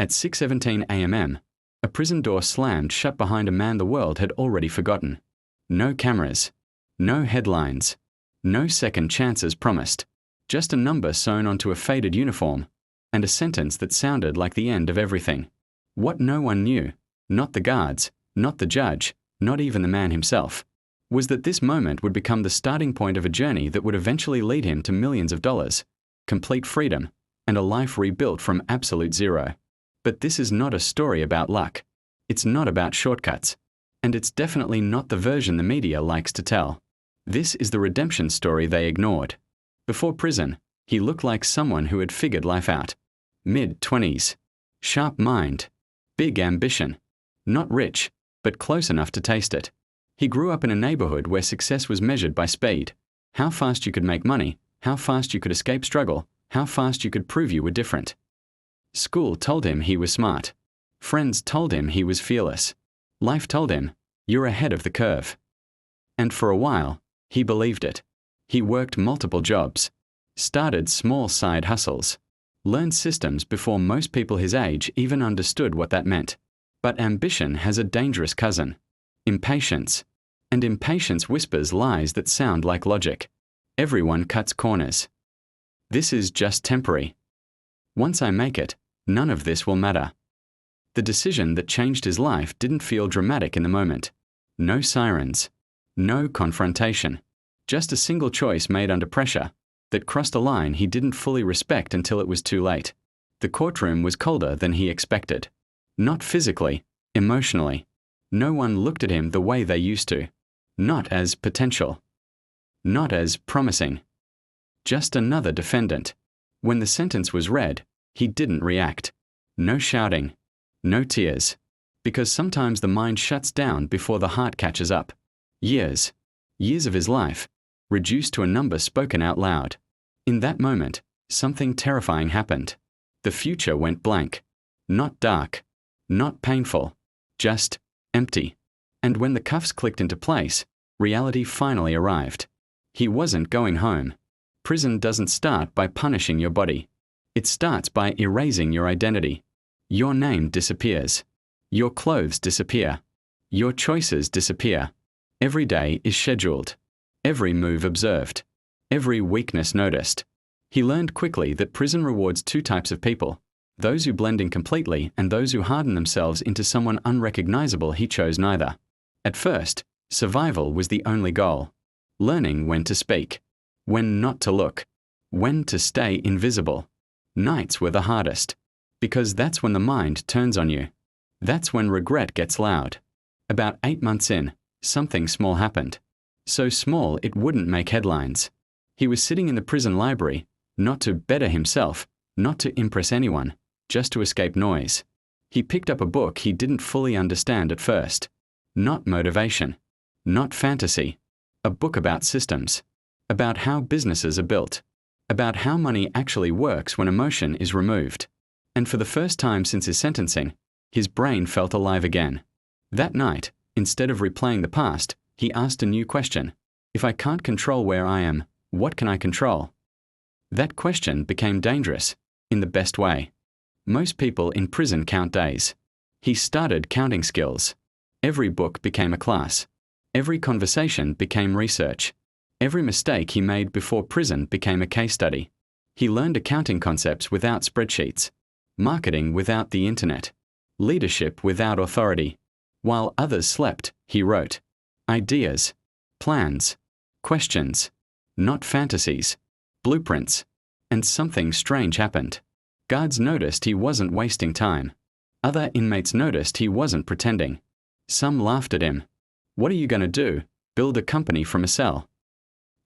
At 6:17 a.m., a prison door slammed shut behind a man the world had already forgotten. No cameras. No headlines. No second chances promised. Just a number sewn onto a faded uniform, and a sentence that sounded like the end of everything. What no one knew, not the guards, not the judge, not even the man himself, was that this moment would become the starting point of a journey that would eventually lead him to millions of dollars, complete freedom, and a life rebuilt from absolute zero. But this is not a story about luck. It's not about shortcuts. And it's definitely not the version the media likes to tell. This is the redemption story they ignored. Before prison, he looked like someone who had figured life out. Mid-20s. Sharp mind. Big ambition. Not rich, but close enough to taste it. He grew up in a neighborhood where success was measured by speed. How fast you could make money, how fast you could escape struggle, how fast you could prove you were different. School told him he was smart. Friends told him he was fearless. Life told him, you're ahead of the curve. And for a while, he believed it. He worked multiple jobs, started small side hustles, learned systems before most people his age even understood what that meant. But ambition has a dangerous cousin, impatience. And impatience whispers lies that sound like logic. Everyone cuts corners. This is just temporary. Once I make it, none of this will matter. The decision that changed his life didn't feel dramatic in the moment. No sirens. No confrontation. Just a single choice made under pressure that crossed a line he didn't fully respect until it was too late. The courtroom was colder than he expected. Not physically, emotionally. No one looked at him the way they used to. Not as potential. Not as promising. Just another defendant. When the sentence was read, he didn't react. No shouting. No tears. Because sometimes the mind shuts down before the heart catches up. Years. Years of his life, reduced to a number spoken out loud. In that moment, something terrifying happened. The future went blank. Not dark. Not painful. Just empty. And when the cuffs clicked into place, reality finally arrived. He wasn't going home. Prison doesn't start by punishing your body. It starts by erasing your identity. Your name disappears. Your clothes disappear. Your choices disappear. Every day is scheduled. Every move observed. Every weakness noticed. He learned quickly that prison rewards two types of people: those who blend in completely and those who harden themselves into someone unrecognizable. He chose neither. At first, survival was the only goal. Learning when to speak, when not to look, when to stay invisible. Nights were the hardest, because that's when the mind turns on you. That's when regret gets loud. About 8 months in, something small happened. So small it wouldn't make headlines. He was sitting in the prison library, not to better himself, not to impress anyone, just to escape noise. He picked up a book he didn't fully understand at first. Not motivation. Not fantasy. A book about systems. About how businesses are built. About how money actually works when emotion is removed. And for the first time since his sentencing, his brain felt alive again. That night, instead of replaying the past, he asked a new question. If I can't control where I am, what can I control? That question became dangerous, in the best way. Most people in prison count days. He started counting skills. Every book became a class. Every conversation became research. Every mistake he made before prison became a case study. He learned accounting concepts without spreadsheets, marketing without the internet, leadership without authority. While others slept, he wrote. Ideas, plans, questions, not fantasies, blueprints. And something strange happened. Guards noticed he wasn't wasting time. Other inmates noticed he wasn't pretending. Some laughed at him. What are you going to do? Build a company from a cell?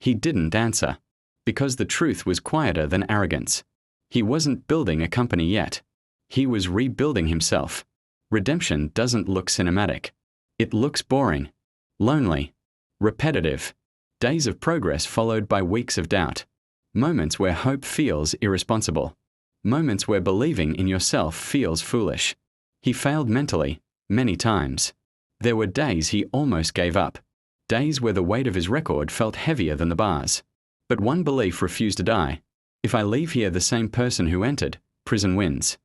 He didn't answer, because the truth was quieter than arrogance. He wasn't building a company yet. He was rebuilding himself. Redemption doesn't look cinematic. It looks boring, lonely, repetitive. Days of progress followed by weeks of doubt. Moments where hope feels irresponsible. Moments where believing in yourself feels foolish. He failed mentally, many times. There were days he almost gave up. Days where the weight of his record felt heavier than the bars. But one belief refused to die. If I leave here the same person who entered, prison wins.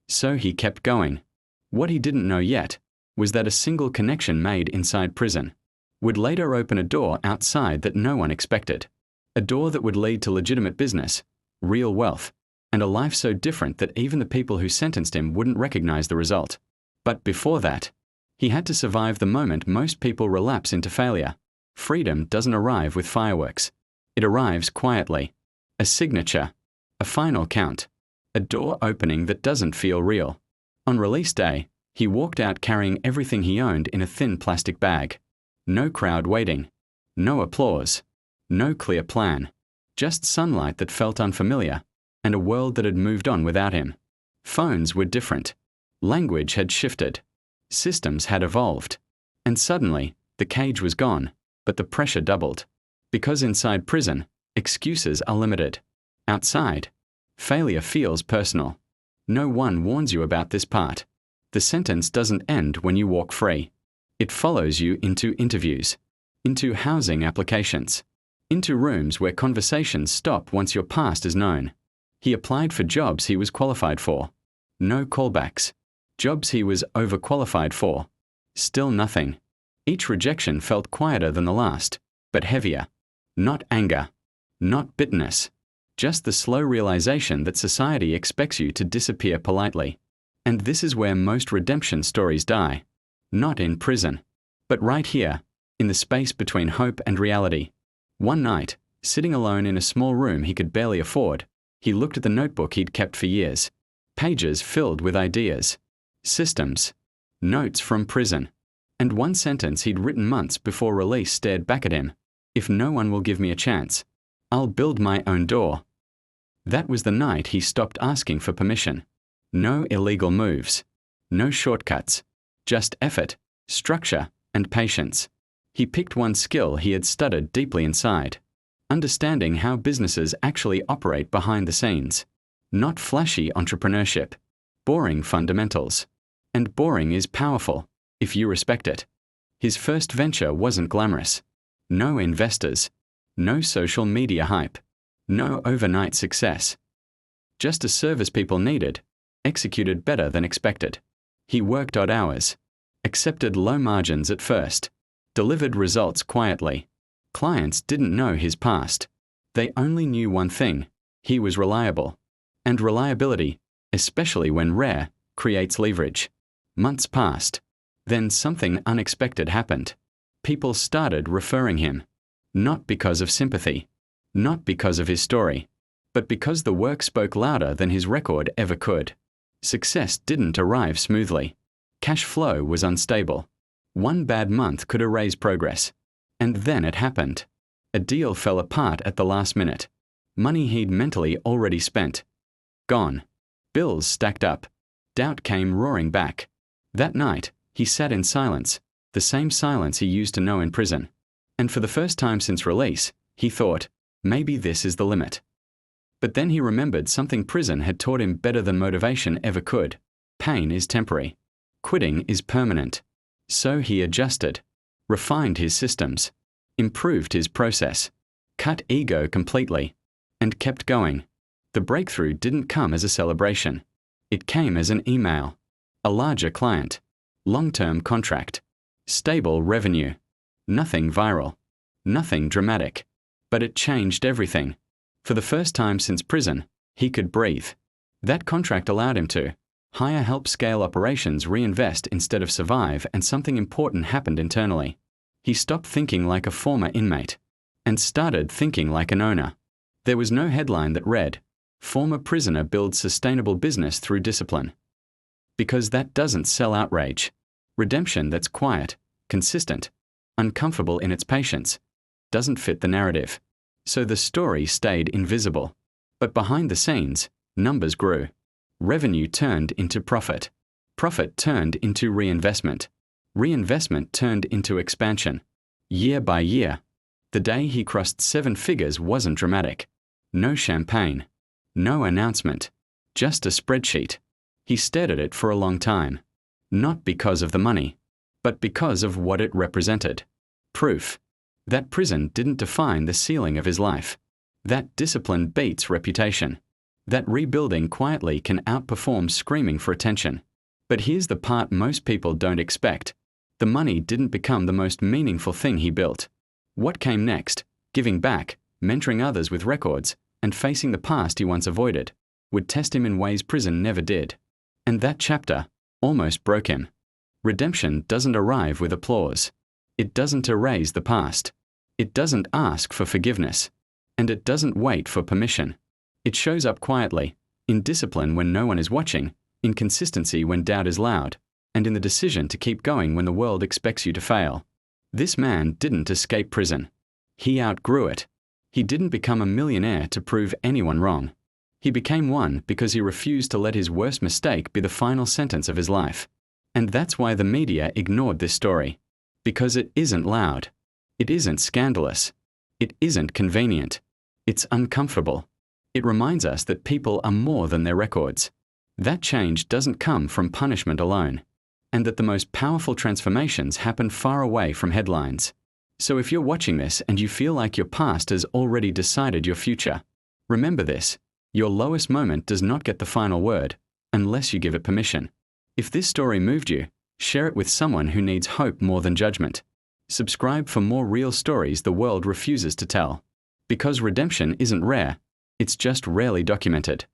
So he kept going. What he didn't know yet was that a single connection made inside prison would later open a door outside that no one expected. A door that would lead to legitimate business, real wealth, and a life so different that even the people who sentenced him wouldn't recognize the result. But before that, he had to survive the moment most people relapse into failure. Freedom doesn't arrive with fireworks. It arrives quietly. A signature, a final count, a door opening that doesn't feel real. On release day, he walked out carrying everything he owned in a thin plastic bag. No crowd waiting, no applause, no clear plan, just sunlight that felt unfamiliar, and a world that had moved on without him. Phones were different. Language had shifted. Systems had evolved. And suddenly, the cage was gone, but the pressure doubled. Because inside prison, excuses are limited. Outside, failure feels personal. No one warns you about this part. The sentence doesn't end when you walk free. It follows you into interviews, into housing applications, into rooms where conversations stop once your past is known. He applied for jobs he was qualified for. No callbacks. Jobs he was overqualified for. Still nothing. Each rejection felt quieter than the last, but heavier. Not anger, not bitterness, just the slow realization that society expects you to disappear politely. And this is where most redemption stories die. Not in prison, but right here, in the space between hope and reality. One night, sitting alone in a small room he could barely afford, he looked at the notebook he'd kept for years. Pages filled with ideas, systems, notes from prison, and one sentence he'd written months before release stared back at him. If no one will give me a chance, I'll build my own door. That was the night he stopped asking for permission. No illegal moves, no shortcuts, just effort, structure, and patience. He picked one skill he had studied deeply inside, understanding how businesses actually operate behind the scenes. Not flashy entrepreneurship, boring fundamentals. And boring is powerful, if you respect it. His first venture wasn't glamorous. No investors, no social media hype, no overnight success. Just a service people needed, executed better than expected. He worked odd hours, accepted low margins at first, delivered results quietly. Clients didn't know his past. They only knew one thing: he was reliable. And reliability, especially when rare, creates leverage. Months passed. Then something unexpected happened. People started referring him. Not because of sympathy, not because of his story, but because the work spoke louder than his record ever could. Success didn't arrive smoothly. Cash flow was unstable. One bad month could erase progress. And then it happened. A deal fell apart at the last minute. Money he'd mentally already spent. Gone. Bills stacked up. Doubt came roaring back. That night, he sat in silence, the same silence he used to know in prison. And for the first time since release, he thought, maybe this is the limit. But then he remembered something prison had taught him better than motivation ever could. Pain is temporary. Quitting is permanent. So he adjusted, refined his systems, improved his process, cut ego completely, and kept going. The breakthrough didn't come as a celebration. It came as an email. A larger client, long-term contract, stable revenue, nothing viral, nothing dramatic. But it changed everything. For the first time since prison, he could breathe. That contract allowed him to hire help scale operations, reinvest instead of survive, and something important happened internally. He stopped thinking like a former inmate and started thinking like an owner. There was no headline that read, "Former prisoner builds sustainable business through discipline." Because that doesn't sell outrage. Redemption that's quiet, consistent, uncomfortable in its patience, doesn't fit the narrative. So the story stayed invisible. But behind the scenes, numbers grew. Revenue turned into profit. Profit turned into reinvestment. Reinvestment turned into expansion. Year by year. The day he crossed 7 figures wasn't dramatic. No champagne. No announcement. Just a spreadsheet. He stared at it for a long time. Not because of the money, but because of what it represented. Proof. That prison didn't define the ceiling of his life. That discipline beats reputation. that rebuilding quietly can outperform screaming for attention. But here's the part most people don't expect. The money didn't become the most meaningful thing he built. What came next, giving back, mentoring others with records, and facing the past he once avoided, would test him in ways prison never did. And that chapter almost broke him. Redemption doesn't arrive with applause. It doesn't erase the past. It doesn't ask for forgiveness. And it doesn't wait for permission. It shows up quietly, in discipline when no one is watching, in consistency when doubt is loud, and in the decision to keep going when the world expects you to fail. This man didn't escape prison. He outgrew it. He didn't become a millionaire to prove anyone wrong. He became one because he refused to let his worst mistake be the final sentence of his life. And that's why the media ignored this story. Because it isn't loud. It isn't scandalous. It isn't convenient. It's uncomfortable. It reminds us that people are more than their records. That change doesn't come from punishment alone. And that the most powerful transformations happen far away from headlines. So if you're watching this and you feel like your past has already decided your future, remember this: your lowest moment does not get the final word, unless you give it permission. If this story moved you, share it with someone who needs hope more than judgment. Subscribe for more real stories the world refuses to tell. Because redemption isn't rare, it's just rarely documented.